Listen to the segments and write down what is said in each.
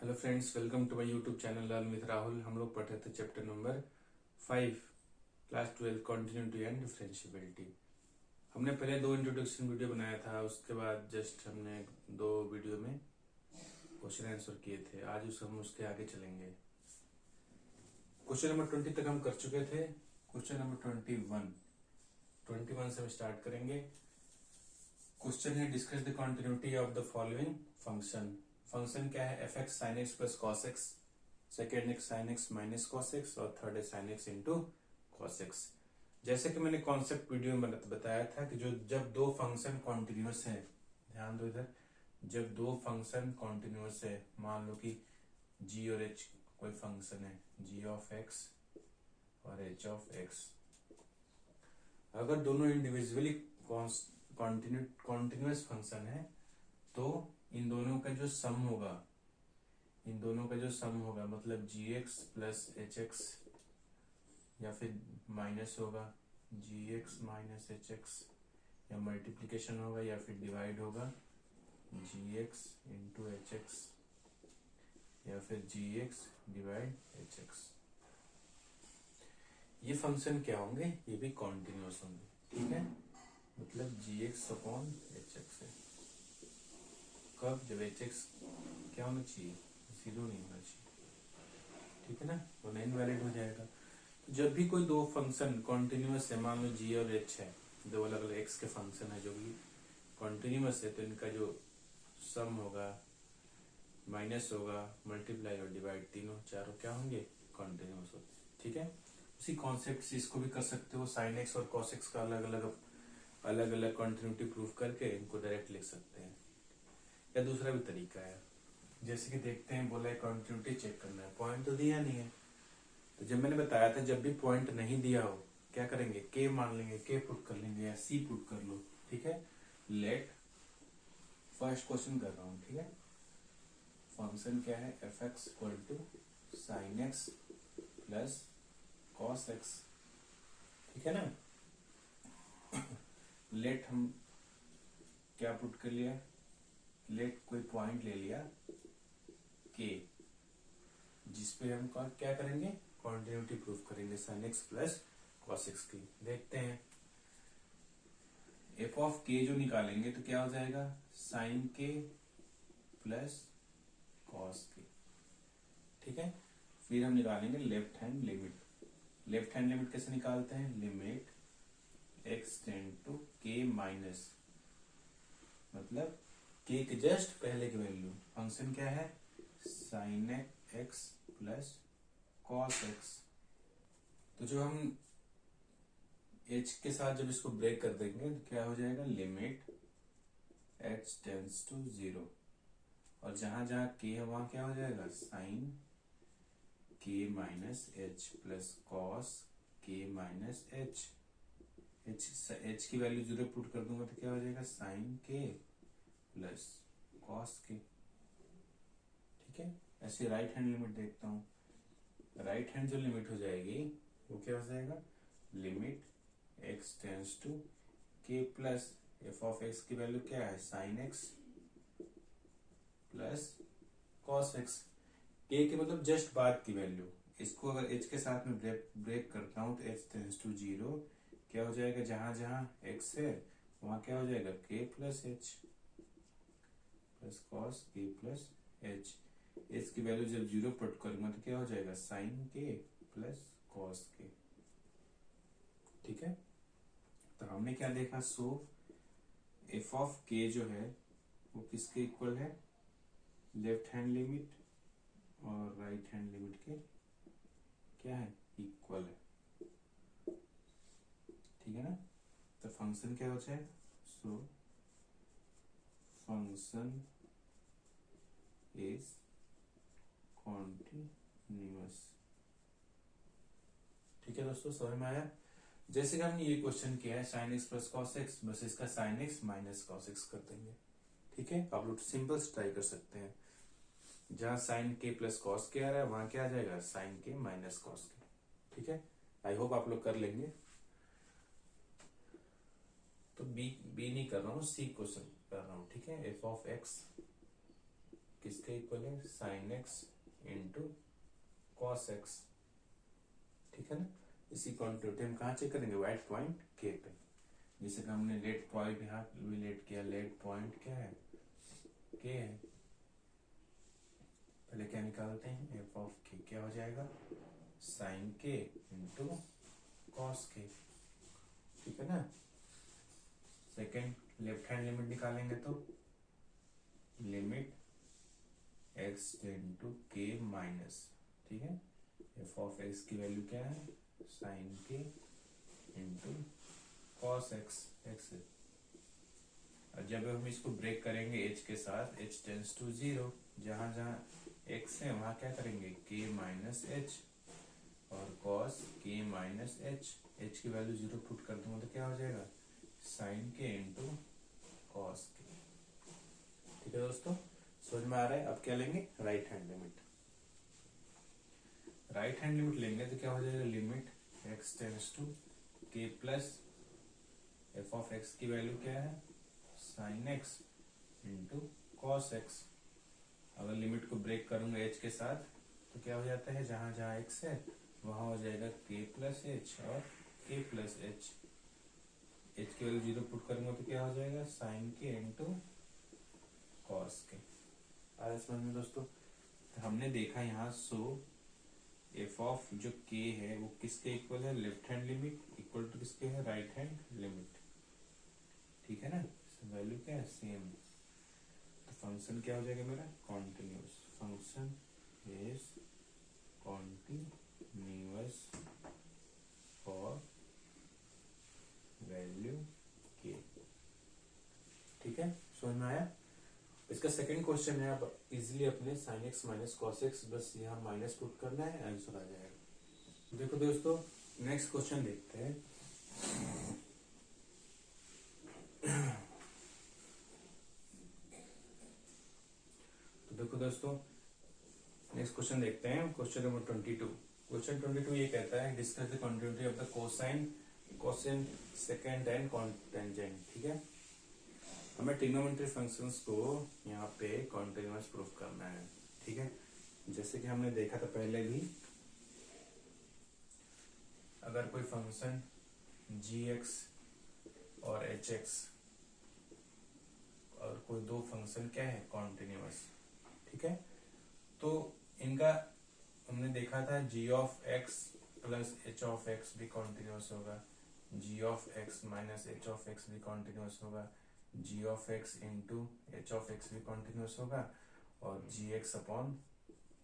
Hello friends, welcome to my YouTube channel learn with Rahul. हम लोग पढ़ रहे थे chapter number 5 class 12 continuity and differentiability. हमने पहले 2 इंट्रोडक्शन वीडियो बनाया था, उसके बाद जस्ट हमने 2 वीडियो में क्वेश्चन आंसर किए थे। आज हम उसके आगे चलेंगे। क्वेश्चन नंबर 20 तक हम कर चुके थे। क्वेश्चन नंबर 21 से हम स्टार्ट करेंगे। क्वेश्चन है discuss the continuity of the following function. Function क्या है? F x sign x plus cos x, second x sine x minus cos x और थर्ड है sine x into cos x. जैसे कि मैंने कॉन्सेप्ट वीडियो में बताया था कि जब 2 फंक्शन कॉन्टिन्यूस है, ध्यान दो इधर, जब 2 फंक्शन कॉन्टिन्यूस है, मान लो कि g और h कोई फंक्शन है, g ऑफ x और h ऑफ x, अगर दोनों इंडिविजुअली कॉन्टिन्यूस फंक्शन है तो इन दोनों का जो सम होगा, मतलब जी एक्स प्लस एच एक्स, या फिर माइनस होगा जी एक्स माइनस एच एक्स, या मल्टीप्लीकेशन होगा या फिर डिवाइड होगा जी एक्स इंटू एच एक्स, या फिर जी एक्स डिवाइड एच एक्स। ये फंक्शन क्या होंगे? ये भी कॉन्टिन्यूस होंगे, ठीक है। मतलब जी एक्स अपॉन एच एक्स है। कब? जब एच एक्स क्या होना चाहिए? 0 नहीं होना चाहिए, ठीक है ना, वरना इनवैलिड हो जाएगा। तो जब भी कोई 2 फंक्शन कॉन्टिन्यूस है, मान लो जी और एच है, 2 अलग अलग एक्स के फंक्शन है जो भी कॉन्टिन्यूस है, तो इनका जो सम होगा, माइनस होगा, मल्टीप्लाई और डिवाइड, तीनों चारों क्या होंगे? कॉन्टिन्यूस होते, ठीक है। उसी कॉन्सेप्ट से इसको भी कर सकते हो। साइन एक्स और कॉस एक्स का अलग अलग कॉन्टिन्यूटी प्रूव करके इनको डायरेक्ट लिख सकते हैं। या दूसरा भी तरीका है, जैसे कि देखते हैं, बोला है कॉन्टिन्यूटी चेक करना है, पॉइंट तो दिया नहीं है। तो जब मैंने बताया था जब भी पॉइंट नहीं दिया हो क्या करेंगे? के मान लेंगे, के पुट कर लेंगे या सी पुट कर लो, ठीक है। लेट फर्स्ट क्वेश्चन कर रहा हूं, ठीक है। फंक्शन क्या है? F x equal to sine x plus cos x, ठीक है ना। लेट हम क्या पुट कर लिया? लेट कोई पॉइंट ले लिया के, जिसपे हम क्या करेंगे? कॉन्टिन्यूटी प्रूफ करेंगे sign x plus cos x की। देखते हैं, एफ ऑफ के जो निकालेंगे तो क्या हो जाएगा? साइन के प्लस कॉस के, ठीक है। फिर हम निकालेंगे left hand limit. Left hand limit कैसे निकालते हैं? लिमिट एक्स टेंड टू के माइनस, मतलब के के जस्ट पहले की वैल्यू। फंक्शन क्या है? Sine x plus cos x. तो जो हम h के साथ जब इसको ब्रेक कर देंगे तो क्या हो जाएगा? लिमिट h टेंड्स टू 0, और जहां जहां k है वहां क्या हो जाएगा? Sine k minus h plus cos k minus h. h की वैल्यू 0 पुट कर दूंगा तो क्या हो जाएगा? Sine k plus cos k, ठीक है। ऐसे राइट हैंड लिमिट देखता हूं। राइट हैंड जो लिमिट हो जाएगी वो क्या हो जाएगा? Limit x tends to k plus f of x की वैल्यू क्या है? Sine x plus cos x. k के मतलब जस्ट बाद की वैल्यू। इसको अगर h के साथ में ब्रेक करता हूं तो h टेंड्स टू 0, क्या हो जाएगा? जहां जहां x है वहां क्या हो जाएगा? k plus h plus cos k plus h। h की वैल्यू जब 0 पुट करूंगा तो क्या हो जाएगा? Sine k plus cos k, ठीक है। तो हमने क्या देखा? सो एफ ऑफ के जो है वो किसके इक्वल है? लेफ्ट हैंड लिमिट और राइट हैंड लिमिट के क्या है? इक्वल है, ठीक है ना। तो फंक्शन क्या हो जाए? सो फंक्शन इज कॉन्टिन्यूअस, ठीक है दोस्तों, समझ में आया। जैसे कि हमने ये क्वेश्चन किया है sine x plus cos x, बस इसका sine x minus cos x कर देंगे, ठीक है। आप लोग सिंपल ट्राई कर सकते हैं। जहां साइन के प्लस कॉस के आ रहा है वहां क्या आ जाएगा? साइन के माइनस कॉस के, ठीक है। आई होप आप लोग कर लेंगे। तो बी नहीं कर रहा हूँ, सी क्वेश्चन कर रहा हूँ, ठीक है। एफ ऑफ एक्स किसके इक्वल है, sine x into cos x, ठीक है ना। इसी क्वांटिटी हम कहाँ चेक करेंगे, वाइट पॉइंट के पे। जैसे कि हमने लेट पॉइंट यहाँ लेट किया, लेट पॉइंट क्या है, के है। पहले क्या निकालते हैं, एफ ऑफ के क्या हो जाएगा, साइन के इंटू कॉस के, ठीक है ना। सेकेंड लेफ्ट हैंड लिमिट निकालेंगे तो लिमिट एक्स टेंड टू के माइनस, ठीक है, एफ ऑफ एक्स की वैल्यू क्या है, साइन के इंटू कॉस एक्स, एक्स है। और जब हम इसको ब्रेक करेंगे एच के साथ, एच टेंस टू जीरो, जहां जहां एक्स है वहां क्या करेंगे, के माइनस एच, और कॉस के माइनस एच, एच की वैल्यू जीरो पुट कर दूंगा तो क्या हो जाएगा, साइन के इंटू कॉस के, ठीक है दोस्तों, समझ में आ रहा है। अब क्या लेंगे, right hand limit. Right hand limit लेंगे तो क्या हो जाएगा, limit x tends to k plus f of x की वैल्यू क्या है, sine x into cos x. अगर लिमिट को ब्रेक करूंगा एच के साथ तो क्या हो जाता है, जहां जहां एक्स है वहां हो जाएगा के प्लस एच और के प्लस एच, एच की वैल्यू जीरो पुट करूंगा तो क्या हो जाएगा, साइन के इंटू कॉस के। आया समझ में दोस्तों। तो हमने देखा यहाँ, सो एफ ऑफ जो के है वो किसके इक्वल है, left hand limit equal to किसके है, राइट हैंड लिमिट, ठीक है ना। वैल्यू क्या है, सेम। तो फंक्शन क्या हो जाएगा मेरा, continuous, function is continuous for value के, ठीक है, समझ में आया। इसका सेकंड क्वेश्चन है, अब इजिली अपने sine x minus cos x, बस यहाँ माइनस पुट करना है, आंसर आ जाएगा। देखो दोस्तों, नेक्स्ट क्वेश्चन देखते हैं। तो देखो दोस्तों, नेक्स्ट क्वेश्चन देखते हैं, क्वेश्चन नंबर 22। क्वेश्चन 22 ये कहता है, discuss the continuity of the cosine, cosec, second and cotangent, ठीक है। हमें ट्रिग्नोमेट्री फंक्शंस को यहाँ पे कॉन्टिन्यूअस प्रूफ करना है, ठीक है। जैसे कि हमने देखा था पहले भी, अगर कोई फंक्शन जी एक्स और एच एक्स और कोई दो फंक्शन क्या है, कॉन्टिन्यूअस, ठीक है, तो इनका हमने देखा था G of X plus H of X भी कॉन्टिन्यूअस होगा, G of X minus H of X भी कॉन्टिन्यूअस होगा, G of X into H of X भी कॉन्टिन्यूअस होगा, और G X upon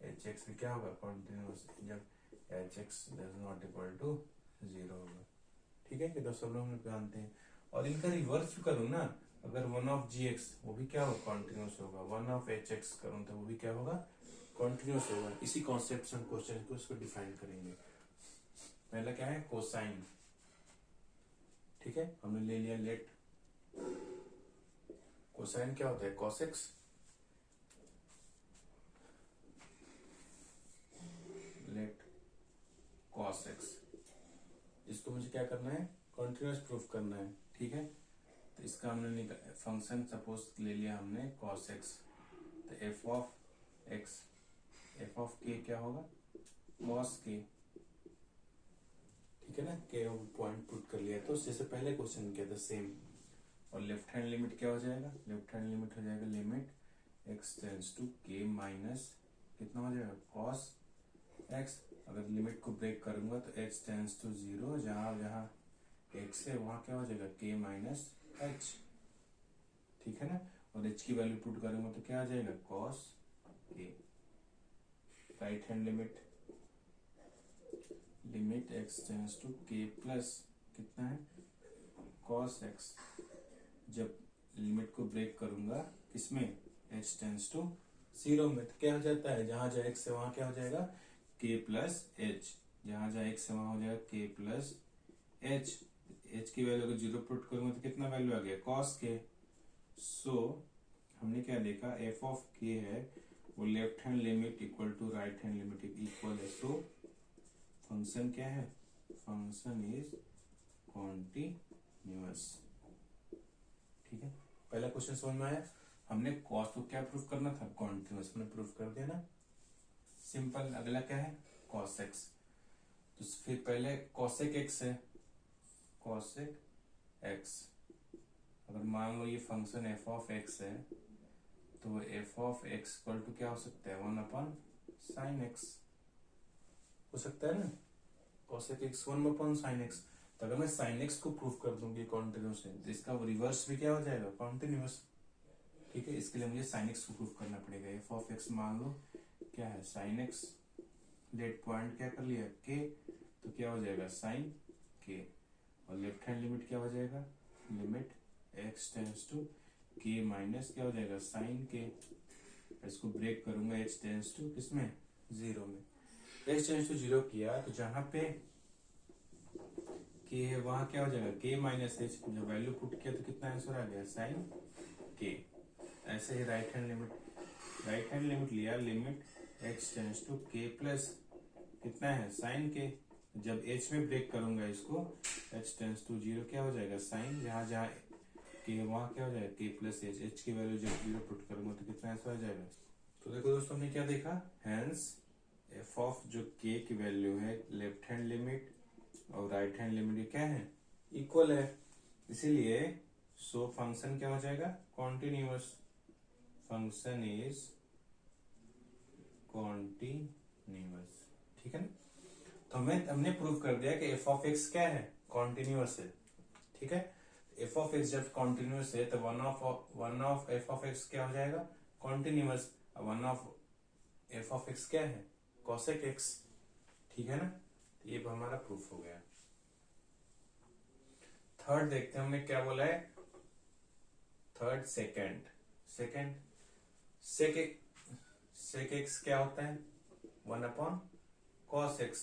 H X भी क्या होगा, कॉन्टिन्यूअस, जब H X does not equal to zero होगा, ठीक है, कि दोस्तों लोग हम जानते हैं। और इनका रिवर्स करूँ ना, अगर वन ऑफ जी एक्स वो भी क्या होगा, कॉन्टिन्यूअस होगा, वन ऑफ एच एक्स करूँ तो वो भी क्या होगा, कॉन्टिन्यूअस होगा। इसी कॉन्सेप्ट से हम क्वेश्चन को उसको डिफाइन करेंगे। पहला क्या है, कोसाइन, ठीक है, हमने ले लिया लेट, कोसाइन क्या होता है, cos x, let cos x, इसको मुझे क्या करना है, कॉन्टिन्यूअस प्रूफ करना है, ठीक है। तो इसका हमने फंक्शन सपोज ले लिया हमने कॉस एक्स, तो f of X, F of के क्या होगा, कॉस के, ठीक है ना, के पॉइंट पुट कर लिया। तो उससे पहले क्वेश्चन किया था सेम। और लेफ्ट हैंड लिमिट क्या हो जाएगा, लेफ्ट हैंड लिमिट हो जाएगा लिमिट एक्स टेंस टू के माइनस कितना हो जाएगा, कॉस एक्स। अगर लिमिट को ब्रेक करूंगा तो एक्स टेंस टू जीरो, जहां जहां एक्स है वहां क्या हो जाएगा, के माइनस एच, ठीक है ना। और एच की वैल्यू पुट करूंगा तो क्या आ जाएगा, cos k. Right hand limit, limit x tends to k plus कितना है, कॉस एक्स। जब लिमिट को ब्रेक करूंगा किसमें, एच टेंस टू जीरो में, तो क्या हो जाता है, जहां जहां एक्स है वहां क्या हो जाएगा, के प्लस एच, जहां जहां एक्स है वहां हो जाएगा के प्लस एच। एच की वैल्यू को जीरो पुट करूंगा तो कितना वैल्यू आ गया, कॉस के। सो हमने क्या देखा, एफ ऑफ के है वो left hand limit equal to right hand limit equal है। सो फंक्शन क्या है, फंक्शन इज कॉन्टिन्यूअस, ठीक है। पहला क्वेश्चन समझ में आया। हमने कॉस को क्या प्रूफ करना था, कॉन्टिन्यूअस, हमने प्रूफ कर दिया ना, सिंपल। अगला क्या है, कॉस एक्स। तो फिर पहले कॉसेक एक्स है, कॉसेक एक्स। अगर मान लो ये फंक्शन एफ ऑफ एक्स है तो f of x equal to क्या हो सकता है, 1/sin x हो सकता है ना, कॉसेक एक्स 1/sin x। तो अगर मैं sin x को प्रूफ कर दूंगी कॉन्टिन्यूअस है तो इसका रिवर्स भी क्या हो जाएगा, कॉन्टिन्यूअस। ठीक है, इसके लिए मुझे sin x को प्रूफ करना पड़ेगा। एफ ऑफ एक्स मान लो क्या है, sin x, लेट पॉइंट क्या कर लिया k, तो क्या हो जाएगा sin k, और लेफ्ट हैंड लिमिट क्या हो जाएगा, limit x tends to k minus क्या हो जाएगा sin k। इसको ब्रेक करूंगा, h टेंस टू किसमें, 0 में। h टेंस टू 0 किया तो जहां पे k है वहां क्या हो जाएगा, k माइनस h। जब वैल्यू पुट किया तो कितना आंसर आ गया, sin k। ऐसे ही राइट हैंड लिमिट लिया, limit x tends to k plus कितना है sin k। जब h में ब्रेक करूंगा इसको, h टेंस टू 0 क्या हो जाएगा sin, जहां जहां k वहां क्या हो जाएगा k प्लस h की वैल्यू जब 0 पुट करूंगा तो कितना आंसर आ जाएगा। तो देखो दोस्तों हमने क्या देखा, हेंस एफ ऑफ जो k की वैल्यू है, लेफ्ट हैंड लिमिट और राइट हैंड लिमिट क्या है, इक्वल है। इसीलिए सो फंक्शन क्या हो जाएगा, कॉन्टिन्यूअस। Function is continuous. ठीक है ना, तो हमने प्रूव कर दिया कि एफ ऑफ एक्स क्या है, कॉन्टिन्यूअस है। ठीक है, एफ ऑफ एक्स जब कॉन्टिन्यूअस है तो one of F of x क्या हो जाएगा, continuous. One of F of x क्या है, कॉसेक एक्स। ठीक है ना, तो ये हमारा प्रूफ हो गया। थर्ड देखते हैं हमने क्या बोला है, थर्ड सेकेंड सेक एक्स क्या होता है, 1/cos x।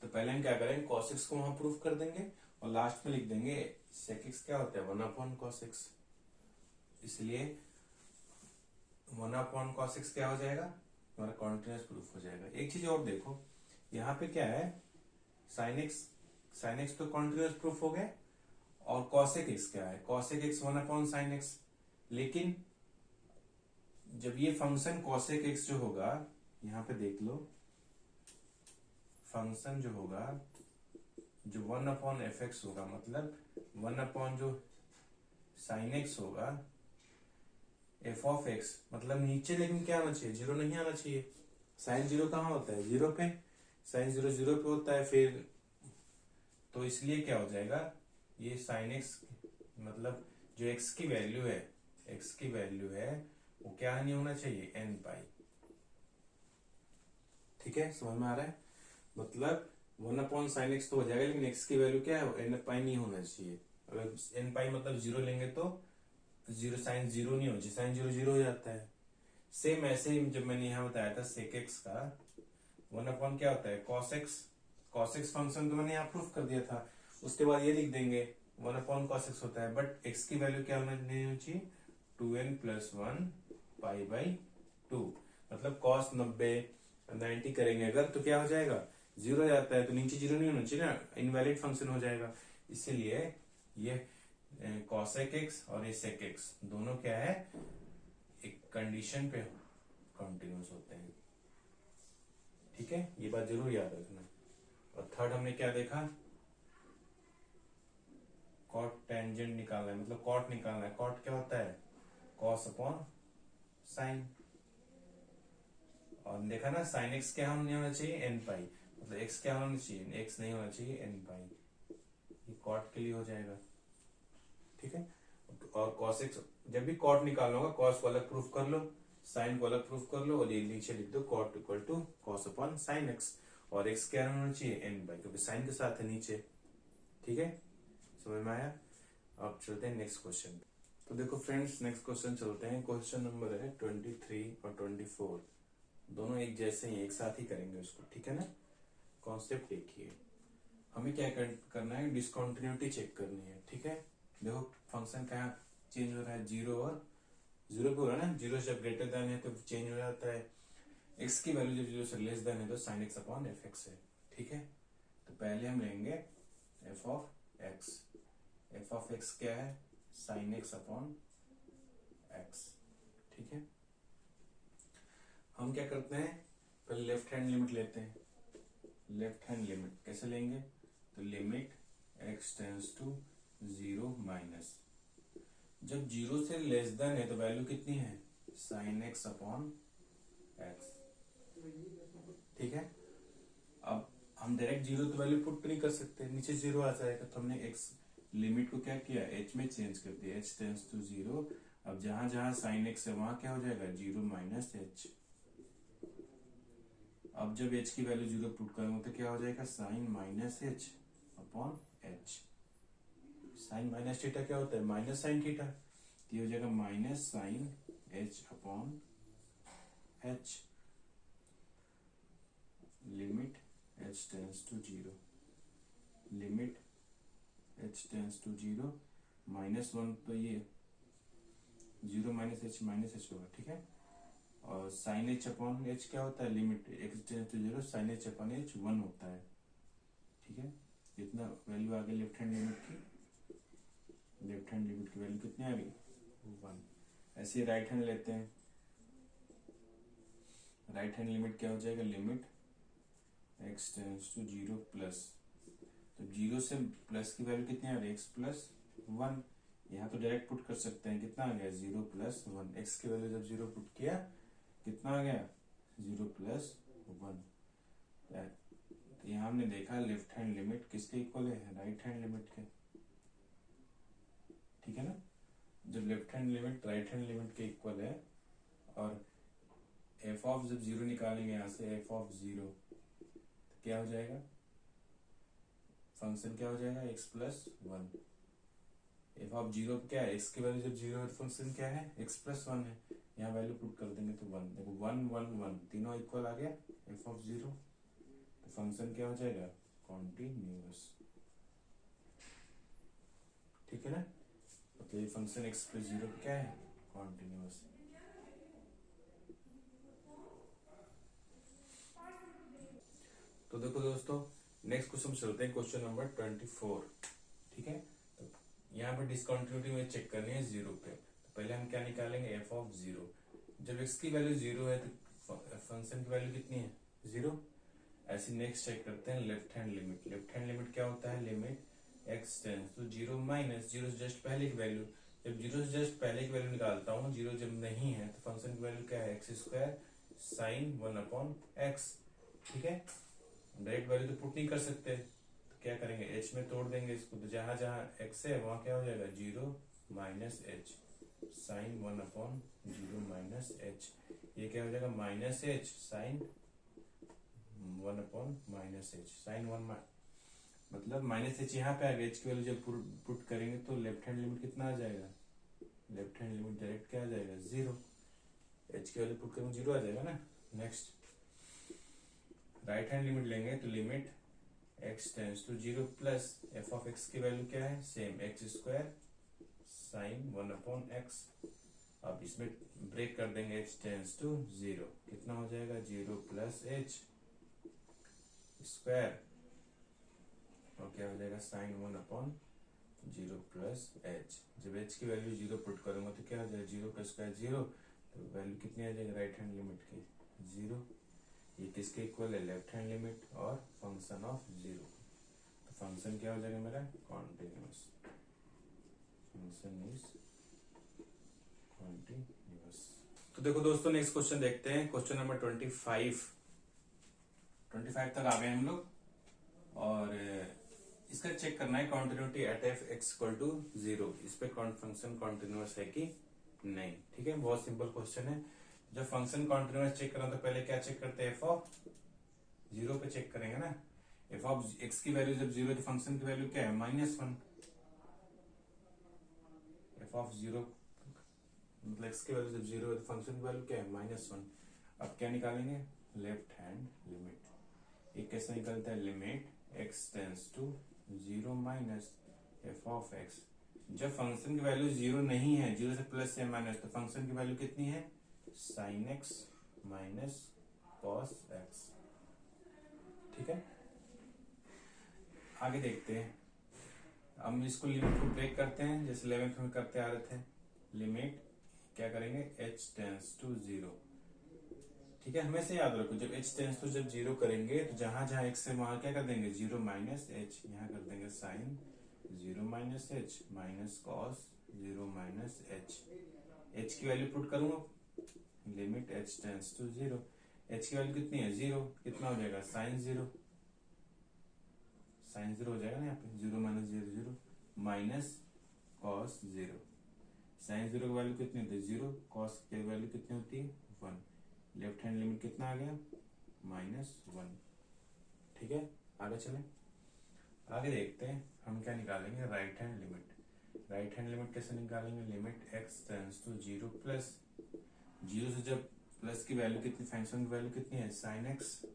तो पहले हम क्या करेंगे, cos x को वहां प्रूफ कर देंगे और लास्ट में लिख देंगे sec x क्या होता है, 1/cos x। इसलिए 1/cos x क्या हो जाएगा, हमारा कॉन्टिन्यूअस प्रूफ हो जाएगा। एक चीज और देखो, यहाँ पे क्या है, sin x तो कॉन्टिन्यूअस प्रूफ हो गया, और cosec x क्या है, cosec x 1/sin x। लेकिन जब ये फंक्शन cosec x जो होगा, यहाँ पे देख लो, फंक्शन जो होगा जो 1/fx होगा, मतलब 1/ जो sin x होगा, f of x मतलब नीचे, लेकिन क्या आना चाहिए, 0 नहीं आना चाहिए। sin 0 कहाँ होता है, 0 पे, sin 0 0 पे होता है। फिर तो इसलिए क्या हो जाएगा, ये sin x मतलब जो x की वैल्यू है वो क्या नहीं होना चाहिए, n π। ठीक है, समझ में आ रहा है, मतलब 1/sin x तो हो जाएगा, लेकिन x की वैल्यू क्या है, n π नहीं होना चाहिए। अगर n π मतलब 0 लेंगे तो 0 sin 0 नहीं होना चाहिए, sin 0 0 हो जाता है। सेम ऐसे ही जब मैंने यहाँ बताया था sec x का 1/ क्या होता है, cos x फंक्शन तो मैंने यहाँ प्रूफ कर दिया था। उसके बाद ये लिख देंगे 1/cos x होता है, बट x की वैल्यू क्या नहीं होनी चाहिए, 2n + 1 π/2। मतलब cos 90 करेंगे अगर तो क्या हो जाएगा, 0 जाता है, तो नीचे 0 नहीं होना चाहिए ना, इनवैलिड फंक्शन हो जाएगा। इसीलिए ये cosec x और ये sec x दोनों क्या है, एक कंडीशन पे कंटिन्यूअस होते हैं। ठीक है, ये बात जरूर याद रखना। और थर्ड हमने क्या देखा, कॉट टेंजेंट निकालना है, मतलब कॉट निकालना है। कॉट क्या होता है, cos/sin। और देखा ना, sin x क्या नहीं होना चाहिए, n π, मतलब x क्या होना चाहिए, x नहीं होना चाहिए, n π। ये कॉट के लिए हो जाएगा। ठीक है, और cos x जब भी कॉट निकालना होगा, cos को अलग प्रूफ कर लो, sin को अलग प्रूफ कर लो, और ये नीचे लिख दो cot = cos/sin x। और x क्या होना चाहिए, n π, क्योंकि sin के साथ है नीचे। ठीक है, समझ में आया। अब चलते हैं नेक्स्ट क्वेश्चन। तो देखो फ्रेंड्स, नेक्स्ट क्वेश्चन चलते हैं। क्वेश्चन नंबर है 23 और 24, दोनों एक जैसे ही, एक साथ ही करेंगे उसको। ठीक है ना, कॉन्सेप्ट देखिए, हमें क्या करना है, डिसकंटिन्यूटी चेक करनी है। ठीक है, देखो फंक्शन क्या चेंज हो रहा है, 0 और 0 पे हो रहा है ना, 0 से जब ग्रेटर देन है तो चेंज हो जाता है। x की वैल्यू जब 0 से लेस देन है तो sin x/fx है। ठीक है, तो पहले हम लेंगे f of x क्या है, sin x/x। ठीक है, हम क्या करते हैं, पहले लेफ्ट हैंड लिमिट लेते हैं। लेफ्ट हैंड लिमिट कैसे लेंगे, तो limit x tends to 0 minus, जब 0 से लेस देन है तो वैल्यू कितनी है, साइन x अपॉन एक्स। ठीक है, अब हम डायरेक्ट 0 तो वैल्यू पुट नहीं कर सकते, नीचे 0 आ जाएगा, तो हमने x लिमिट को क्या किया, h में चेंज कर दिया, h टेंस टू 0। अब जहां जहां साइन x है वहां क्या हो जाएगा, 0 माइनस h। अब जब h की वैल्यू 0 पुट करूंगा तो क्या हो जाएगा, sine minus h upon h। Sine minus theta क्या होता है, माइनस साइन थीटा, तो ये हो जाएगा minus sine h upon h। Limit h tends to 0, limit h tends to 0 -1, तो ये 0 माइनस h होगा। ठीक है, और साइन h अपॉन h क्या होता है, limit x tends to 0 sine h upon h 1 होता है। ठीक है, इतना वैल्यू आ गई लेफ्ट हैंड लिमिट की, लेफ्ट हैंड लिमिट की वैल्यू कितनी आ गई, 1। ऐसे ही राइट हैंड लेते हैं, राइट हैंड लिमिट क्या हो जाएगा, limit x tends to 0 plus, तो 0 से प्लस की वैल्यू कितनी आ रही है, x प्लस 1। यहाँ तो डायरेक्ट पुट कर सकते हैं, कितना आ गया, 0 प्लस 1। x की वैल्यू जब 0 पुट किया कितना आ गया, 0 प्लस 1। तो यहाँ हमने देखा लेफ्ट हैंड लिमिट किसके इक्वल है, राइट हैंड लिमिट के। ठीक है ना, जब left hand limit right hand limit के इक्वल है, और f ऑफ जब 0 निकालेंगे यहाँ से, f ऑफ 0 तो क्या हो जाएगा, फंक्शन क्या हो जाएगा, x प्लस 1। एफ ऑफ 0 क्या है, x की वैल्यू जब 0 है तो फंक्शन क्या है, x प्लस 1 है। यहाँ वैल्यू पुट कर देंगे तो 1, देखो 1 1 1 तीनों इक्वल आ गया, एफ ऑफ 0, तो फंक्शन क्या हो जाएगा, कॉन्टिन्यूअस। ठीक है ना, तो ये फंक्शन x प्लस 0 क्या है, कॉन्टिन्यूअस। तो देखो दोस्तों, नेक्स्ट क्वेश्चन चलते हैं, क्वेश्चन नंबर 24। ठीक है, तो यहाँ पे डिसकंटिन्यूटी में चेक करनी है 0 पे, तो पहले हम क्या निकालेंगे, एफ ऑफ 0। जब x की वैल्यू 0 है तो फंक्शन की वैल्यू कितनी है, 0। ऐसे नेक्स्ट चेक करते हैं left hand limit. Left hand limit क्या होता है, limit x tends to 0 minus 0 से जस्ट पहले की वैल्यू। जब 0 से जस्ट पहले की वैल्यू निकालता हूँ, 0 जब नहीं है तो फंक्शन की वैल्यू क्या है, x square sine 1 upon x. ठीक है, डायरेक्ट वैल्यू तो पुट नहीं कर सकते, तो क्या करेंगे, h में तोड़ देंगे इसको, तो जहां जहां x है वहां क्या हो जाएगा, 0 minus h sine 1 upon 0 minus h। ये क्या हो जाएगा, minus h sine 1 upon minus h sine 1, मतलब माइनस h यहाँ पे आ गया। h की वैल्यू जब पुट करेंगे तो लेफ्ट हैंड लिमिट कितना आ जाएगा, लेफ्ट हैंड लिमिट डायरेक्ट क्या आ जाएगा, 0। h की वैल्यू पुट करेंगे 0 आ जाएगा ना। नेक्स्ट राइट हैंड लिमिट लेंगे, तो limit x tends to 0 plus f of x की वैल्यू क्या है, same x square sine 1 upon x। अब इसमें ब्रेक कर देंगे, h टेंस टू 0, कितना हो जाएगा, 0 प्लस h स्क्वायर, और क्या हो जाएगा, साइन 1 अपॉन 0 प्लस h। जब h की वैल्यू 0 पुट करूंगा तो क्या हो जाएगा, 0 का स्क्वायर 0, तो वैल्यू कितनी आ जाएगी राइट हैंड लिमिट की, 0। ये किसके इक्वल है, लेफ्ट हैंड लिमिट और फंक्शन ऑफ 0। तो फंक्शन क्या हो जाएगा मेरा, कॉन्टिन्यूअस। Function is continuous. तो देखो दोस्तों, नेक्स्ट क्वेश्चन देखते हैं, क्वेश्चन नंबर 25 तक आ गए हम लोग, और इसका चेक करना है continuity at f x equal to 0, इस पे फंक्शन कॉन्टिन्यूअस है कि नहीं। ठीक है, बहुत सिंपल क्वेश्चन है। जब फंक्शन कॉन्टिन्यूअस चेक करना तो पहले क्या चेक करते हैं, एफ ऑफ 0 पे चेक करेंगे ना। एफ ऑफ एक्स की वैल्यू जब 0 है तो फंक्शन की वैल्यू क्या है, -1। एफ ऑफ 0 मतलब एक्स की वैल्यू जब 0 है तो फंक्शन की वैल्यू क्या है, -1। अब क्या निकालेंगे, लेफ्ट हैंड लिमिट। ये कैसे निकलता है, limit x tends to 0 minus f of x. जब फंक्शन की वैल्यू 0 नहीं है, 0 से प्लस या माइनस, तो फंक्शन की वैल्यू कितनी है, sine x minus cos x। ठीक है, आगे देखते हैं। हम इसको लिमिट को ब्रेक करते हैं, जैसे 11th में करते आ रहे थे। लिमिट क्या करेंगे, h टेंस टू 0। ठीक है, हमेशा याद रखो जब h टेंस टू जब 0 करेंगे तो जहां जहां x है वहां क्या कर देंगे 0 माइनस h, यहाँ कर देंगे sine 0 minus h minus cos 0 minus h। h की वैल्यू पुट करूंगा, limit h tends to 0, h की वैल्यू कितनी है 0, कितना हो जाएगा साइन 0, साइन 0 हो जाएगा ना यहाँ पे 0 माइनस 0 0 माइनस कॉस 0। साइन 0 की वैल्यू कितनी होती है 0, कॉस की वैल्यू कितनी होती है 1। लेफ्ट हैंड लिमिट कितना आ गया -1। ठीक है, आगे चलें, आगे देखते हैं हम क्या निकालेंगे, right hand limit. Right hand limit कैसे निकालेंगे, limit x tends to 0 plus 0 से जब प्लस की वैल्यू कितनी, फंक्शन की वैल्यू कितनी है sine x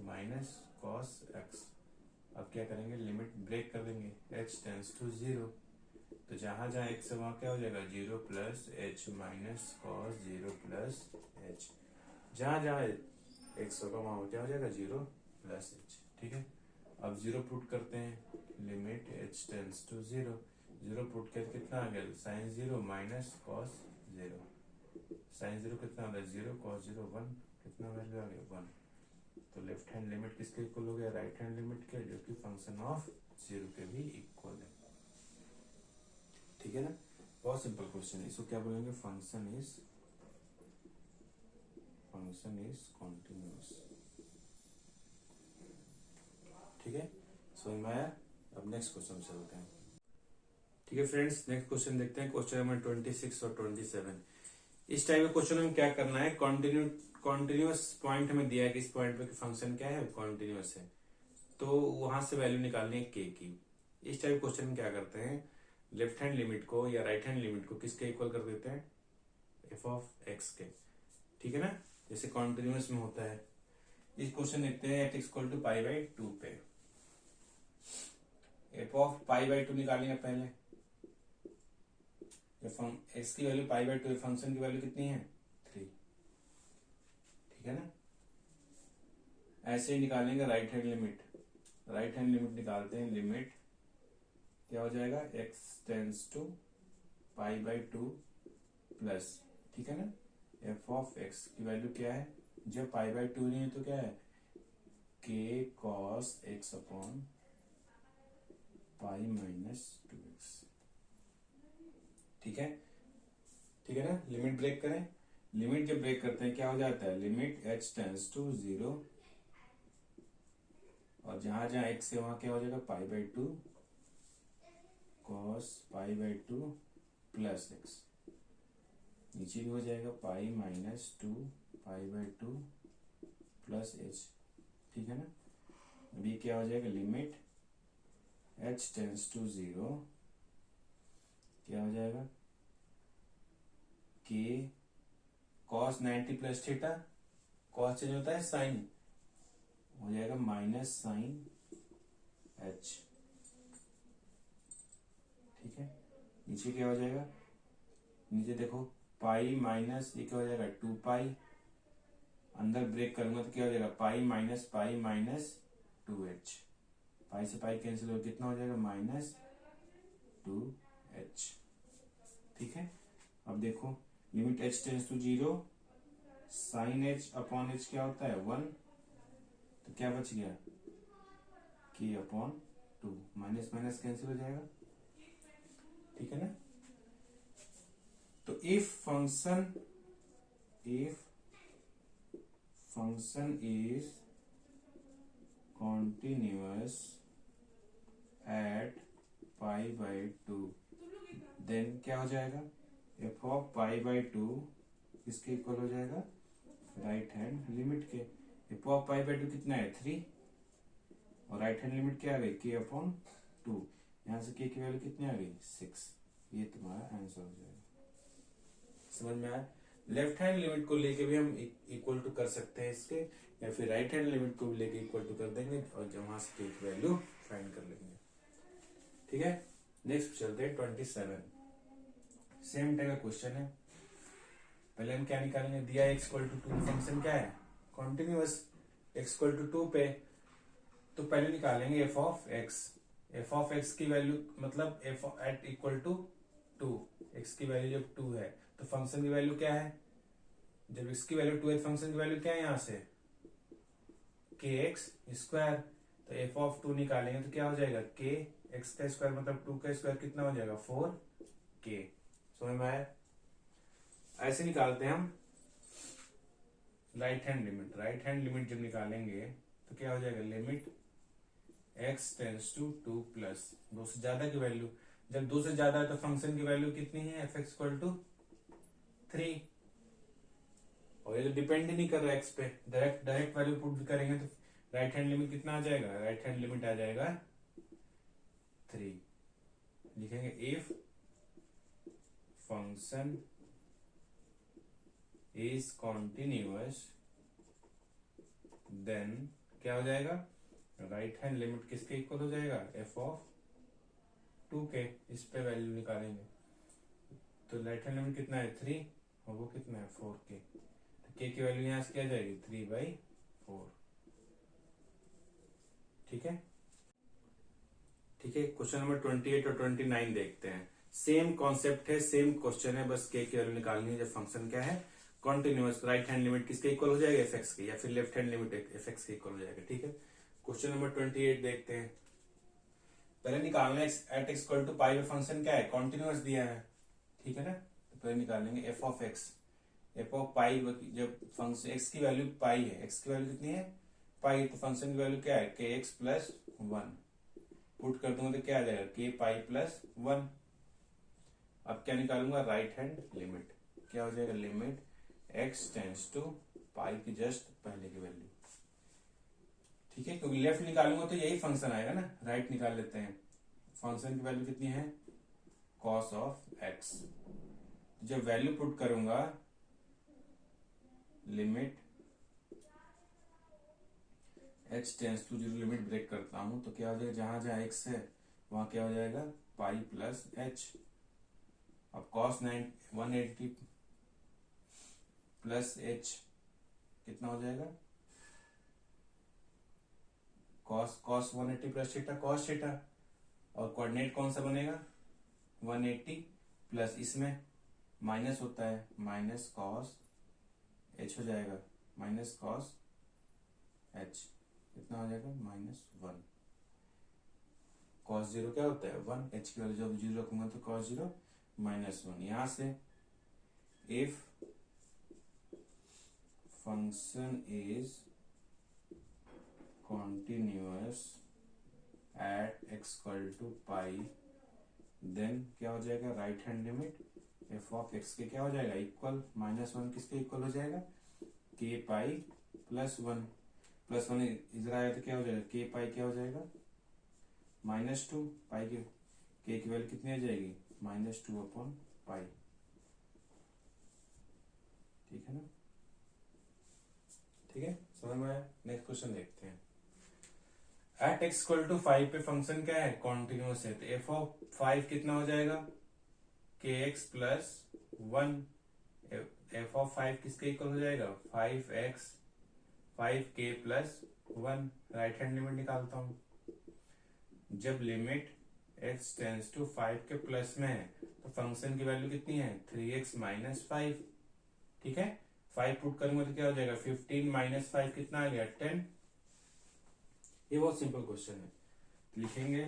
minus cos x। अब क्या करेंगे, लिमिट ब्रेक कर देंगे, h टेंस टू 0, तो जहां जहां x है वहां क्या हो जाएगा 0 plus h minus cos 0 plus h। जहां जहां x होगा वहां क्या हो जाएगा 0 प्लस h। ठीक है, अब 0 पुट करते हैं, limit h tends to 0, 0 put करके कितना आ गया साइन 0 माइनस कॉस 0। साइन 0 कितना आ गया 0, कॉस 0 1, कितना वैल्यू आ गया 1। तो लेफ्ट हैंड लिमिट किसके इक्वल हो गया, राइट हैंड लिमिट के, जो कि फंक्शन ऑफ 0 के भी इक्वल है। ठीक है ना, बहुत सिंपल क्वेश्चन है। इसको क्या बोलेंगे, फंक्शन इज कॉन्टिन्यूअस। ठीक है, समझ में आया। अब नेक्स्ट क्वेश्चन चलते हैं। ठीक है फ्रेंड्स, नेक्स्ट क्वेश्चन देखते हैं, क्वेश्चन नंबर 26 और 27। इस टाइप के क्वेश्चन में क्या करना है, कॉन्टिन्यूअस पॉइंट हमें दिया है कि इस पॉइंट पे फंक्शन क्या है, कॉन्टिन्यूअस है, तो वहां से वैल्यू निकालनी है k की। इस टाइप क्वेश्चन में क्या करते हैं, लेफ्ट हैंड लिमिट को या राइट हैंड लिमिट को किसके इक्वल कर देते हैं, f ऑफ x के। ठीक है ना, जैसे कॉन्टिन्यूअस में होता है। इस क्वेश्चन देखते हैं at equal to pi by 2 पे, f ऑफ पाई बाई 2 निकालेंगे पहले। x की वैल्यू पाई बाई 2 है, फंक्शन की वैल्यू कितनी है 3। ठीक है ना, ऐसे ही निकालेंगे right hand limit. Right hand limit निकालते हैं, लिमिट क्या हो जाएगा, x tends to pi by 2 plus, ठीक है ना, f ऑफ x की वैल्यू क्या है, जब पाई बाई 2 नहीं है तो क्या है k cos x upon pi minus 2x। ठीक है, ठीक है ना, लिमिट ब्रेक करें। लिमिट जब ब्रेक करते हैं क्या हो जाता है, लिमिट h टेंस टू 0, और जहां जहां x है वहां क्या हो जाएगा पाई by 2 cos pi by 2 plus x, नीचे भी हो जाएगा pi minus 2 pi by 2 plus h। ठीक है ना, अभी क्या हो जाएगा, लिमिट h टेंस टू 0, क्या हो जाएगा k cos 90 plus theta, cos change होता है साइन, हो जाएगा माइनस साइन h। ठीक है, नीचे क्या हो जाएगा, नीचे देखो पाई माइनस ये क्या हो जाएगा 2 पाई, अंदर ब्रेक करूंगा तो क्या हो जाएगा पाई माइनस 2h, पाई से पाई कैंसिल हो, कितना हो जाएगा -2h। ठीक है, अब देखो limit h tends to 0, sine h upon h क्या होता है 1, तो क्या बच गया k upon 2, minus minus cancel हो जाएगा। ठीक है ना, तो if function is continuous at pi by 2, then क्या हो जाएगा, f ऑफ पाई बाई 2 किसके इक्वल हो जाएगा, राइट हैंड लिमिट के। f ऑफ पाई बाई 2 कितना है 3, और राइट हैंड लिमिट क्या आ गई k अपॉन 2, यहां से k की वैल्यू कितनी आ गई 6। ये तुम्हारा आंसर हो जाएगा। समझ में आया, लेफ्ट हैंड लिमिट को लेके भी हम इक्वल टू कर सकते हैं इसके, या फिर राइट हैंड लिमिट को लेके इक्वल टू कर देंगे और जब वहां से k की वैल्यू फाइंड कर लेंगे। ठीक है, नेक्स्ट चलते हैं 27। सेम टाइप का क्वेश्चन है, पहले हम क्या निकालेंगे, दिया x इक्वल टू 2, फंक्शन क्या है कॉन्टिन्यूअस, x इक्वल टू 2 पे, तो पहले निकालेंगे f of x। f of x की वैल्यू मतलब f at equal to 2, x की वैल्यू जब 2 है तो फंक्शन की वैल्यू क्या है, जब इसकी वैल्यू 2 फंक्शन की वैल्यू क्या है यहाँ से के एक्स स्क्वायर, तो एफ ऑफ 2 निकालेंगे तो क्या हो जाएगा के एक्स का स्क्वायर मतलब 2 का स्क्वायर कितना हो जाएगा 4k। समझ में आया? ऐसे निकालते हैं हम राइट हैंड लिमिट जब निकालेंगे तो क्या हो जाएगा limit x tends to 2 plus 2 से ज्यादा की वैल्यू, जब 2 से ज्यादा है तो फंक्शन की वैल्यू कितनी है एफ एक्स इक्वल टू 3, और ये तो डिपेंड ही नहीं कर रहा एक्स पे, डायरेक्ट वैल्यू पुट करेंगे तो राइट हैंड लिमिट कितना आ जाएगा, राइट हैंड लिमिट आ जाएगा 3। लिखेंगे if function is continuous then क्या हो जाएगा, राइट हैंड लिमिट किसके इक्वल हो जाएगा एफ ऑफ 2k, इस पे वैल्यू निकालेंगे तो राइट हैंड लिमिट कितना है 3 और वो कितना है 4k, तो k की वैल्यू यहां से क्या जाएगी 3/4। ठीक है क्वेश्चन नंबर 28 और 29 देखते हैं। सेम कॉन्सेप्ट है, सेम क्वेश्चन है, बस k की वैल्यू निकालनी है जब फंक्शन क्या है कॉन्टिन्यूअस, राइट हैंड लिमिट किसके इक्वल हो जाएगा एफ एक्स की, या फिर left hand limit F x के इक्वल हो जाएगा। ठीक है क्वेश्चन नंबर 28 देखते हैं। पहले निकालना है एट एक्स इक्वल टू पाई पे फंक्शन क्या है कॉन्टिन्यूअस दिया है, ठीक है ना, तो पहले निकालेंगे F of X, F of pi, जब फंक्शन एक्स की वैल्यू पाई है, एक्स की वैल्यू कितनी है पाई, तो फंक्शन की वैल्यू क्या है के एक्स प्लस 1, पुट कर दूंगा तो क्या आ जाएगा के पाई प्लस 1। अब क्या निकालूंगा राइट हैंड लिमिट, क्या हो जाएगा लिमिट एक्स टेंस टू पाई की जस्ट पहले की वैल्यू। ठीक है क्योंकि लेफ्ट निकालूंगा तो यही फंक्शन आएगा ना, राइट निकाल लेते हैं, फंक्शन की वैल्यू कितनी है कॉस ऑफ एक्स, जब वैल्यू पुट करूंगा limit x tends to 0, limit break करता हूं तो क्या हो जाएगा जहां जहां एक्स है वहां क्या हो जाएगा पाई प्लस एच। अब कॉस 180 प्लस एच कितना हो जाएगा cos 180 plus theta cos theta, और कोऑर्डिनेट कौन सा बनेगा 180 प्लस इसमें माइनस होता है माइनस कॉस एच हो जाएगा, माइनस कॉस एच कितना हो जाएगा -1, कॉस 0 क्या होता है 1, एच की वैल्यू जब 0 रखूंगा तो कॉस 0 -1। यहां से if function is continuous at x equal to पाई, देन क्या हो जाएगा right hand limit f of x के क्या हो जाएगा इक्वल -1 किसके इक्वल हो जाएगा k पाई +1, +1 इधर आया तो क्या हो जाएगा k पाई क्या हो जाएगा -2, पाई की k की वैल्यू कितनी आ जाएगी -2/पाई। ठीक है ना, ठीक है समझ में आया। नेक्स्ट क्वेश्चन देखते हैं। एट एक्स इक्वल टू 5 पे फंक्शन क्या है कॉन्टिन्यूअस है, तो एफ ऑफ 5 कितना हो जाएगा के एक्स प्लस 1, एफ ऑफ 5 किसके इक्वल हो जाएगा 5x 5k plus 1। Right hand limit निकालता हूं, जब लिमिट x टेंस टू 5 के प्लस में है तो फंक्शन की वैल्यू कितनी है 3x - 5। ठीक है 5 पुट करूंगा तो क्या हो जाएगा 15 - 5 कितना आ गया 10। ये बहुत सिंपल क्वेश्चन है, लिखेंगे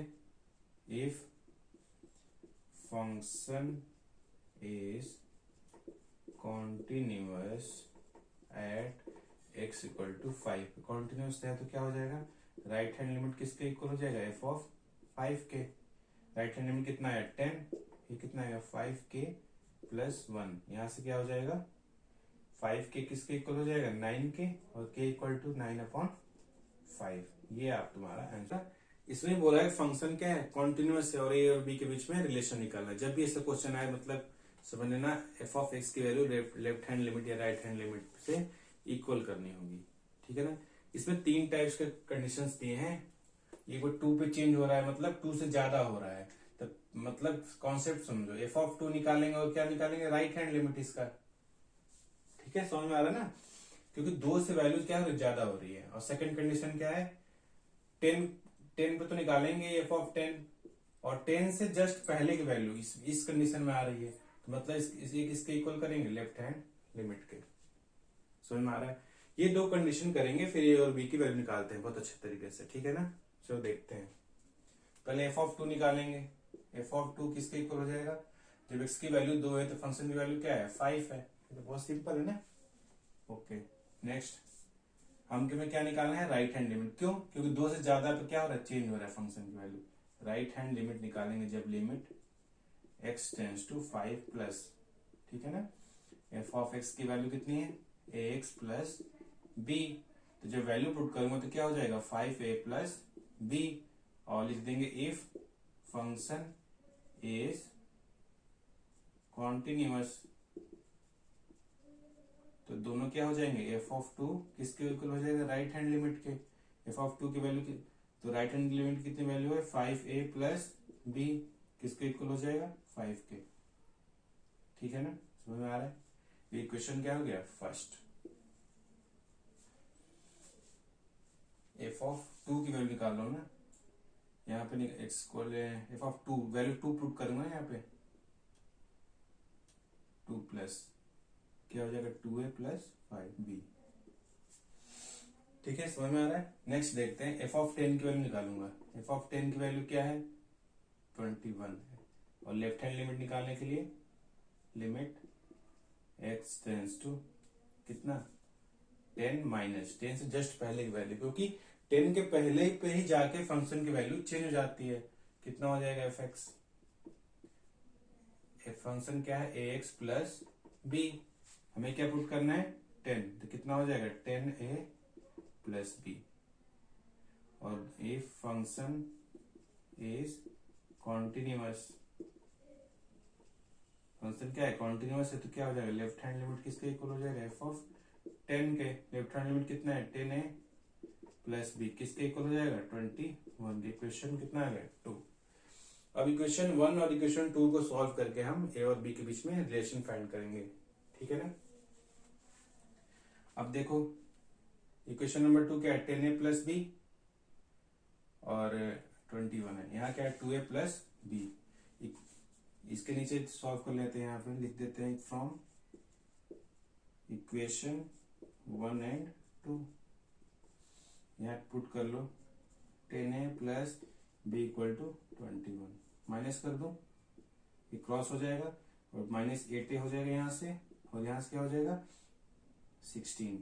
if function is continuous at x equal to 5, continuous है तो क्या हो जाएगा राइट हैंड लिमिट किसके इक्वल हो जाएगा f ऑफ 5 के, राइट हैंड लिमिट कितना है 10, ये कितना आएगा 5k प्लस 1, यहां से क्या हो जाएगा 5k किसके इक्वल हो जाएगा 9k और k इक्वल टू 9/5। ये आप तुम्हारा आंसर। इसमें बोला है फंक्शन क्या है कॉन्टिन्यूअस है और ए और बी के बीच में रिलेशन निकालना है। जब भी ऐसा क्वेश्चन आए मतलब समझ लेना एफ ऑफ एक्स की वैल्यू लेफ्ट हैंड लिमिट या राइट हैंड लिमिट से इक्वल करनी होगी। ठीक है ना, इसमें 3 टाइप्स के कंडीशंस दिए हैं, ये कोई 2 पे चेंज हो रहा है मतलब 2 से ज्यादा हो रहा है, तो मतलब कॉन्सेप्ट समझो एफ ऑफ 2 निकालेंगे और क्या निकालेंगे राइट हैंड लिमिट इसका। ठीक है समझ में आ रहा है ना, क्योंकि 2 से वैल्यू क्या ज्यादा हो रही है। और सेकंड कंडीशन क्या है 10 पे तो निकालेंगे एफ ऑफ 10 और 10 से जस्ट पहले की वैल्यू इस कंडीशन में आ रही है तो मतलब ये किसके इक्वल करेंगे, लेफ्ट हैंड लिमिट के। समझ में आ रहा है? ये दो कंडीशन करेंगे, फिर ए और बी की वैल्यू निकालते हैं बहुत अच्छे तरीके से, ठीक है ना। चलो देखते हैं, पहले एफ ऑफ 2 निकालेंगे। एफ ऑफ 2 किसके इक्वल हो जाएगा, जब एक्स की वैल्यू 2 है तो फंक्शन की वैल्यू क्या है, 5 है। ये तो बहुत सिंपल है ना। ओके, नेक्स्ट हमें क्या निकालना है, राइट हैंड लिमिट। क्यों, क्योंकि 2 से ज्यादा तो क्या हो रहा है, चेंज हो रहा है फंक्शन की वैल्यू। राइट हैंड लिमिट निकालेंगे जब limit x tends to 5 plus, ठीक है ना। एफ ऑफ एक्स की वैल्यू कितनी है, ए एक्स प्लस बी। तो जब वैल्यू पुट करूंगा तो क्या हो जाएगा, 5a प्लस बी। और लिख देंगे इफ फंक्शन इज कॉन्टिन्यूअस, तो दोनों क्या हो जाएंगे, एफ ऑफ 2 किसके इक्वल हो जाएगा, राइट हैंड लिमिट के। एफ ऑफ 2 की वैल्यू की, तो राइट हैंड लिमिट कितनी वैल्यू है, 5a प्लस बी, किसके इक्वल हो जाएगा, 5 के। ठीक है ना, समझ में आ रहा है। ये क्वेश्चन क्या हो गया, फर्स्ट। एफ ऑफ 2 की वैल्यू निकाल लो ना, यहाँ पे एक्स को एफ ऑफ 2 वैल्यू 2 पुट करूंगा यहाँ पे, 2 प्लस क्या हो जाएगा, 2a प्लस 5b। ठीक है, समझ में आ रहा है। नेक्स्ट देखते हैं, एफ ऑफ 10 की वैल्यू निकालूंगा। एफ ऑफ 10 की वैल्यू क्या है, 21 है। और लेफ्ट हैंड लिमिट निकालने के लिए लिमिट x टेंस टू कितना, 10 माइनस 10 से जस्ट पहले की वैल्यू, क्योंकि 10 के पहले पे ही जाके फंक्शन की वैल्यू चेंज हो जाती है। कितना हो जाएगा एफ एक्स, फंक्शन क्या है, ए एक्स प्लस बी। हमें क्या पुट करना है, 10, तो कितना हो जाएगा 10a प्लस बी। और if function is continuous, function क्या है, कॉन्टिन्यूअस है, तो क्या हो जाएगा, लेफ्ट हैंड लिमिट किसके इक्वल हो जाएगा, एफ ऑफ 10 के। लेफ्ट हैंड लिमिट कितना है, 10a प्लस बी, किसके इक्वल हो जाएगा, 21। इक्वेशन कितना आ गया, 2। अब इक्वेशन 1 और इक्वेशन 2 को सॉल्व करके हम ए और बी के बीच में रिलेशन फाइंड करेंगे, ठीक है ना। अब देखो इक्वेशन नंबर 2 क्या है, 10a प्लस बी और 21 है। यहाँ क्या है, 2a प्लस बी। इसके नीचे सॉल्व कर लेते हैं, यहाँ पे लिख देते हैं फ्रॉम इक्वेशन 1 एंड 2। यहाँ पुट कर लो 10a plus b equal to 21, minus कर दो, ये क्रॉस हो जाएगा और माइनस 8a हो जाएगा यहाँ से, और यहाँ से क्या हो जाएगा 16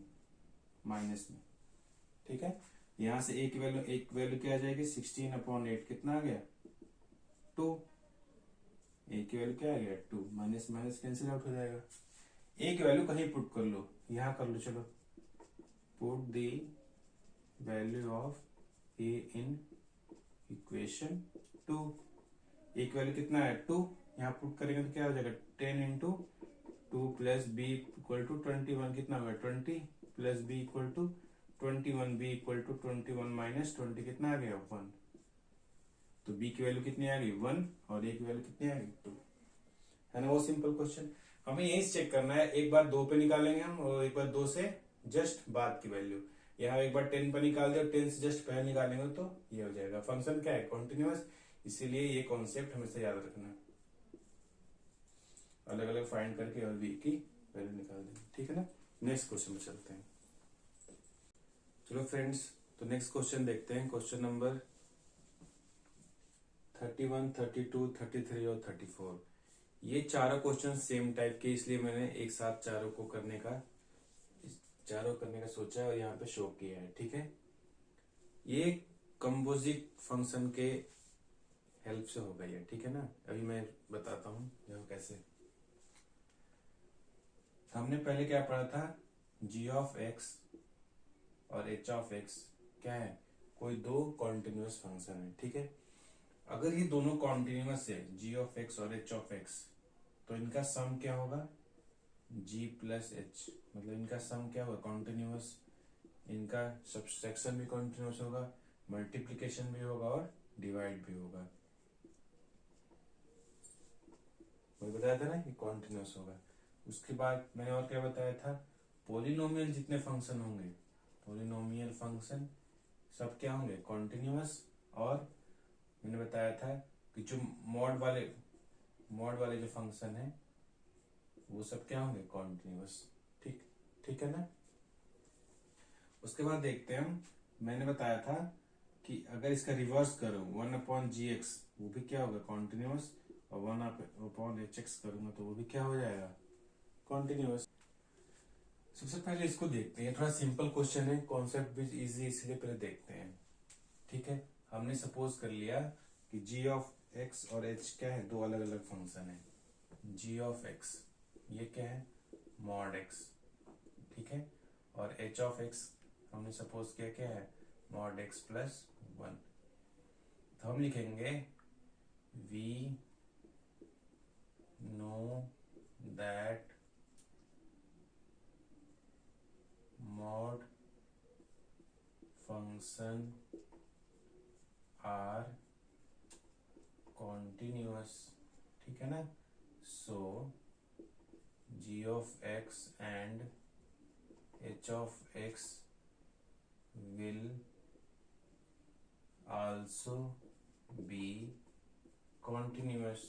माइनस में। ठीक है, यहाँ से एक वैल्यू क्या आ जाएगी, 16/8 कितना आ गया, 2। ए की वैल्यू क्या आ गया, 2। माइनस माइनस कैंसिल आउट हो जाएगा। ए की वैल्यू कहीं पुट कर लो, यहाँ कर लो, चलो put the value of A in equation 2। ए की वैल्यू कितना है, 2। यहाँ पुट करेंगे तो क्या हो जाएगा, 10 into 2 plus b equal to 21, कितना होगा 20 plus b equal to 21, b equal to 21 minus 20 कितना आ गया, 1। तो b की वैल्यू कितनी आ गई, 1, और a की वैल्यू कितनी आ गई, 2। है ना, वो सिंपल क्वेश्चन। हमें यही चेक करना है, एक बार 2 पे निकालेंगे हम और एक बार 2 से जस्ट बाद की वैल्यू। यहाँ एक बार 10 पे निकाल दिया और 10 से जस्ट पहले निकालेंगे तो ये हो जाएगा। फंक्शन क्या है, कॉन्टिन्यूअस, इसीलिए ये कॉन्सेप्ट हमेशा याद रखना, अलग अलग फाइंड करके और b की वैल्यू निकाल देंगे, ठीक है ना। नेक्स्ट क्वेश्चन में चलते हैं। चलो फ्रेंड्स, तो नेक्स्ट क्वेश्चन देखते हैं, क्वेश्चन नंबर 31, 32, 33 और 34। ये चारों क्वेश्चन सेम टाइप के, इसलिए मैंने एक साथ चारों करने का सोचा और यहाँ पे शो किया है, ठीक है। ये कंपोजिट फंक्शन के हेल्प से होगा ये, ठीक है ना। अभी मैं बताता हूँ देखो कैसे। हमने पहले क्या पढ़ा था, g ऑफ x और h ऑफ x क्या है, कोई दो कॉन्टिन्यूअस फंक्शन है, ठीक है। अगर ये दोनों कॉन्टिन्यूअस है, g ऑफ x और h ऑफ x, तो इनका सम क्या होगा, g प्लस h, मतलब इनका सम क्या होगा, कॉन्टिन्यूअस। इनका सब्सट्रैक्शन भी कॉन्टिन्यूअस होगा, मल्टीप्लिकेशन भी होगा और डिवाइड भी होगा। वही बताया था ना कि कॉन्टिन्यूअस होगा। उसके बाद मैंने और क्या बताया था, पोलिनोमियल जितने फंक्शन होंगे, पोलिनोमियल फंक्शन सब क्या होंगे, कॉन्टिन्यूअस। और मैंने बताया था कि जो मॉड वाले जो फंक्शन है वो सब क्या होंगे, कॉन्टिन्यूअस। ठीक, ठीक है ना। उसके बाद देखते हैं हम, मैंने बताया था कि अगर इसका रिवर्स करो 1/gx वो भी क्या होगा, कॉन्टिन्यूअस, और 1/hx करूंगा तो वो भी क्या हो जाएगा, कॉन्टिन्यूअस। सबसे पहले इसको देखते हैं, थोड़ा सिंपल क्वेश्चन है, कॉन्सेप्ट भी इजी, इसलिए पहले देखते हैं। ठीक है, हमने सपोज कर लिया कि g ऑफ x और h क्या है, दो अलग अलग फंक्शन है। g ऑफ x ये क्या है, मॉड x, ठीक है, और h ऑफ x हमने सपोज किया क्या है, मॉड x प्लस 1। तो हम लिखेंगे we know that mod function are continuous, ठीक है ना। so g of x and h of x will also be continuous,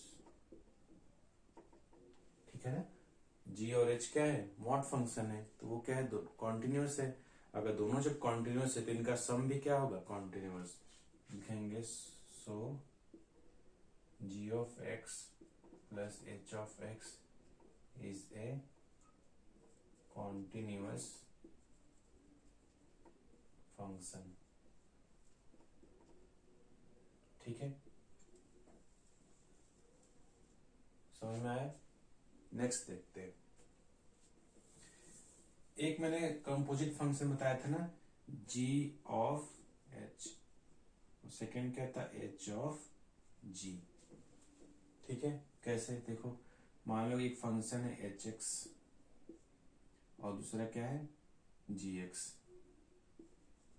ठीक है ना। g और h क्या है, मॉड फंक्शन है, तो वो क्या है, कॉन्टिन्यूस है। अगर दोनों जब कॉन्टिन्यूस है तो इनका सम भी क्या होगा, कॉन्टिन्यूस। लिखेंगे सो g of x plus h of x is a continuous function, ठीक है, समझ में आया। नेक्स्ट देखते हैं, एक मैंने कंपोजिट फंक्शन बताया था ना, g ऑफ h, सेकेंड क्या था, h ऑफ g, ठीक है। कैसे, देखो मान लो एक फंक्शन है hx और दूसरा क्या है, gx,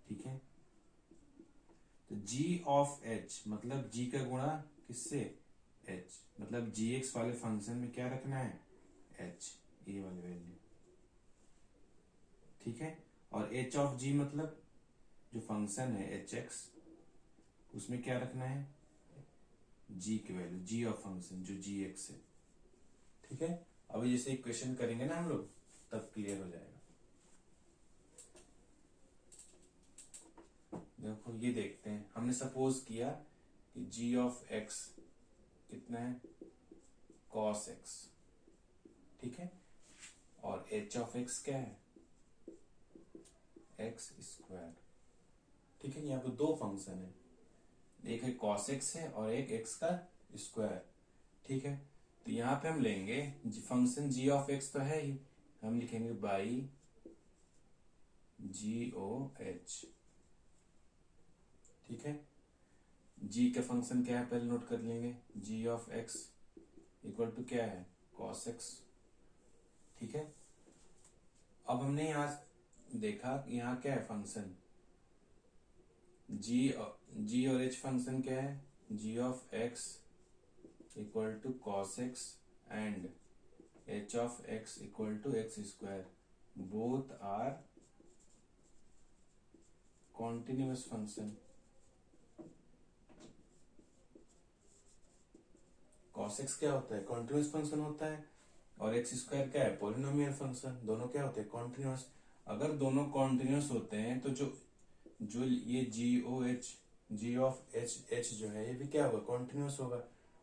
ठीक है। तो g ऑफ h मतलब g का गुणा किससे, h, मतलब gx वाले फंक्शन में क्या रखना है, h, ये वाली वैल्यू, ठीक है। और h ऑफ g मतलब जो फंक्शन है hx उसमें क्या रखना है, g की वैल्यू, g ऑफ फंक्शन जो gx है, ठीक है। अभी जैसे इक्वेशन करेंगे ना हम लोग तब क्लियर हो जाएगा। देखो ये देखते हैं, हमने सपोज किया कि g ऑफ x कितना है, cos x, ठीक है, और h ऑफ x क्या है, x स्क्वायर, ठीक है। यहाँ पे दो फंक्शन है, एक है cos x है और एक x का स्क्वायर, ठीक है। तो यहाँ पे हम लेंगे फंक्शन g ऑफ x तो है ही, हम लिखेंगे बाई जी ओ एच, ठीक है। g का फंक्शन क्या है पहले नोट कर लेंगे, g of x equal to क्या है, cos x, ठीक है। अब हमने यहाँ देखा यहाँ क्या है फंक्शन, g और h फंक्शन क्या है, g of x equal to cos x and h of x equal to x square, both are continuous function. cos x क्या होता है, कॉन्टिन्यूअस फंक्शन होता है, और x स्क्वायर क्या है, पॉलिनोमियल फंक्शन, दोनों क्या होते हैं, कॉन्टिन्यूअस। अगर दोनों कॉन्टिन्यूअस होते हैं तो जो जो ये g ऑफ h जो है ये भी क्या होगा, कॉन्टिन्यूअस होगा।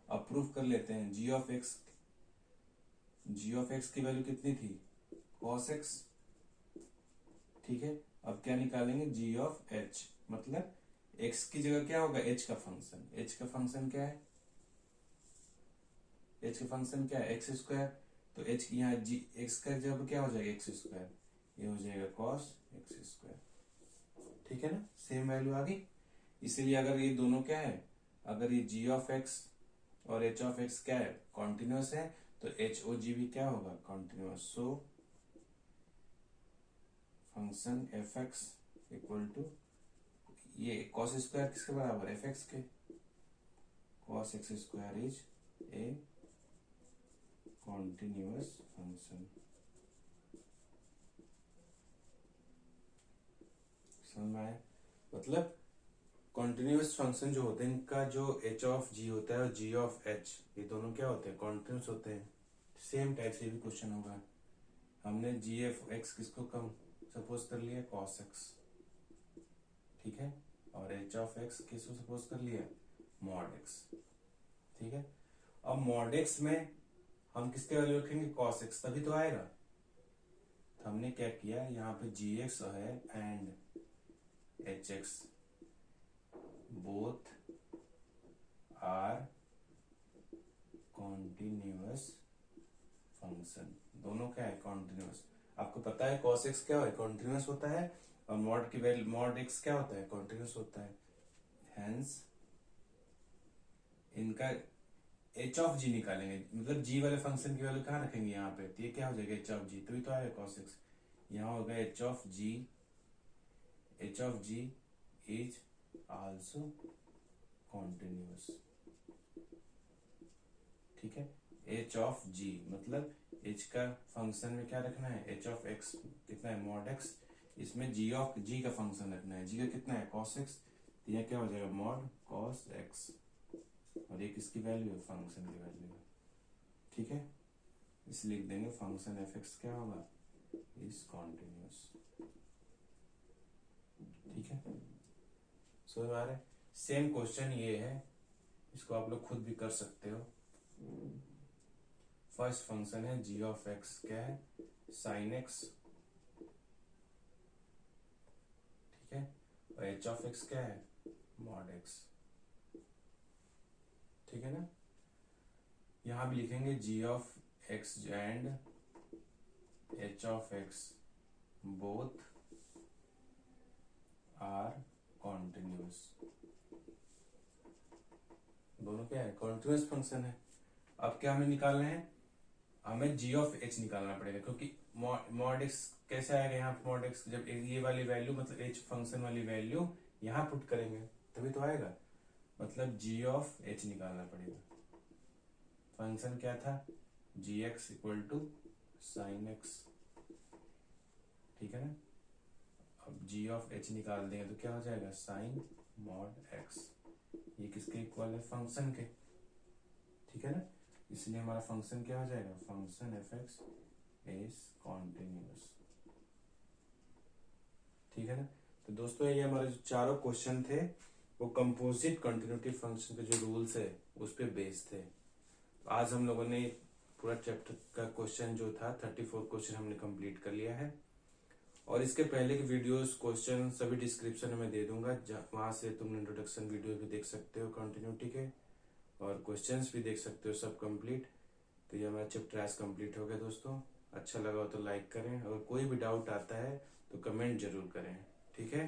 अब प्रूफ कर लेते हैं, g ऑफ x की वैल्यू कितनी थी, cos x, ठीक है। अब क्या निकालेंगे, g ऑफ h मतलब x की जगह क्या होगा, h का फंक्शन, h का फंक्शन क्या है, h का फंक्शन क्या है, x स्क्वायर, तो h यहाँ g x का जब क्या हो जाएगा, x स्क्वायर, ये हो जाएगा cos x स्क्वायर, ठीक है ना, सेम वैल्यू आ गई। इसीलिए अगर ये दोनों क्या है, अगर ये g ऑफ x और h ऑफ x क्या है, कॉन्टिन्यूअस है, तो h ओ g भी क्या होगा, continuous. So function f x equal to ये cos स्क्वायर किसके बराबर, एफ एक्स के, cos x स्क्वायर इज ए कॉन्टिन्यूअस फंक्शन, समझ में आया। मतलब कॉन्टिन्यूअस फंक्शन जो होते हैं इनका जो h ऑफ g होता है और g ऑफ h ये दोनों क्या होते हैं, कॉन्टिन्यूअस होते हैं, सेम टाइप से भी क्वेश्चन होगा। हमने जी एफ एक्स किसको कम सपोज कर लिया, कॉस एक्स, ठीक है, और एच ऑफ एक्स किसको सपोज कर लिया, मॉड एक्स, ठीक है। अब मॉड एक्स में हम किसके वैल्यू रखेंगे, कॉस एक्स, तभी तो आएगा। तो हमने क्या किया, यहाँ पे जी एक्स है and h x both are continuous function, दोनों क्या है, कॉन्टिन्यूअस। आपको पता है cos x क्या है, कॉन्टिन्यूअस होता है, और मॉड की वैल्यू मॉड x क्या होता है, कॉन्टिन्यूअस होता है। हेंस इनका h ऑफ g निकालेंगे, मतलब g वाले फंक्शन की वैल्यू कहाँ रखेंगे, यहाँ पे, तो ये क्या हो जाएगा, h ऑफ g, तभी तो आएगा cos x। यहाँ होगा h of g is also continuous, ठीक है। h ऑफ g मतलब h का फंक्शन में क्या रखना है, h ऑफ x कितना है, मॉड x, इसमें g ऑफ g का फंक्शन रखना है, g का कितना है, cos x, तो यह क्या हो जाएगा, मॉड cos x, और ये किसकी वैल्यू है, फंक्शन की वैल्यू है, ठीक है। इसलिए लिख देंगे फंक्शन एफ एक्स क्या होगा, इज कॉन्टिन्यूअस, ठीक है। सो हमारे सेम क्वेश्चन ये है, इसको आप लोग खुद भी कर सकते हो। फर्स्ट फंक्शन है जी ऑफ एक्स क्या है, साइन एक्स, ठीक है, और एच ऑफ एक्स क्या है, मॉड एक्स, ठीक है ना। यहां भी लिखेंगे G of X and H of X both are continuous, दोनों क्या है, कॉन्टिन्यूअस फंक्शन है। अब क्या हमें निकालना है, हमें जी ऑफ एच निकालना पड़ेगा, क्योंकि मॉड एक्स कैसे आएगा, यहाँ पे मॉड एक्स जब ये वाली वैल्यू मतलब एच फंक्शन वाली वैल्यू यहाँ पुट करेंगे तभी तो आएगा, मतलब जी ऑफ एच निकालना पड़ेगा। फंक्शन क्या था, G X equal to sine X, ठीक है ना। अब जी ऑफ एच निकाल देंगे तो क्या हो जाएगा, साइन मॉड एक्स, ये किसके इक्वल है, फंक्शन के, ठीक है ना। इसलिए हमारा फंक्शन क्या हो जाएगा, function f x is continuous, ठीक है ना। तो दोस्तों ये हमारे जो चारों क्वेश्चन थे वो कंपोजिट कंटिन्यूटी फंक्शन के जो रूल्स है उस पे बेस्ड थे। तो आज हम लोगों ने पूरा चैप्टर का क्वेश्चन जो था 34 क्वेश्चन हमने कंप्लीट कर लिया है, और इसके पहले के वीडियोस क्वेश्चन सभी डिस्क्रिप्शन में दे दूंगा, वहां से तुम इंट्रोडक्शन वीडियो भी देख सकते हो कंटिन्यूटी के, और क्वेश्चंस भी देख सकते हो सब कंप्लीट। तो ये हमारा चैप्टर आज कंप्लीट हो गया दोस्तों। अच्छा लगा हो तो लाइक करें, अगर कोई भी डाउट आता है तो कमेंट जरूर करें, ठीक है।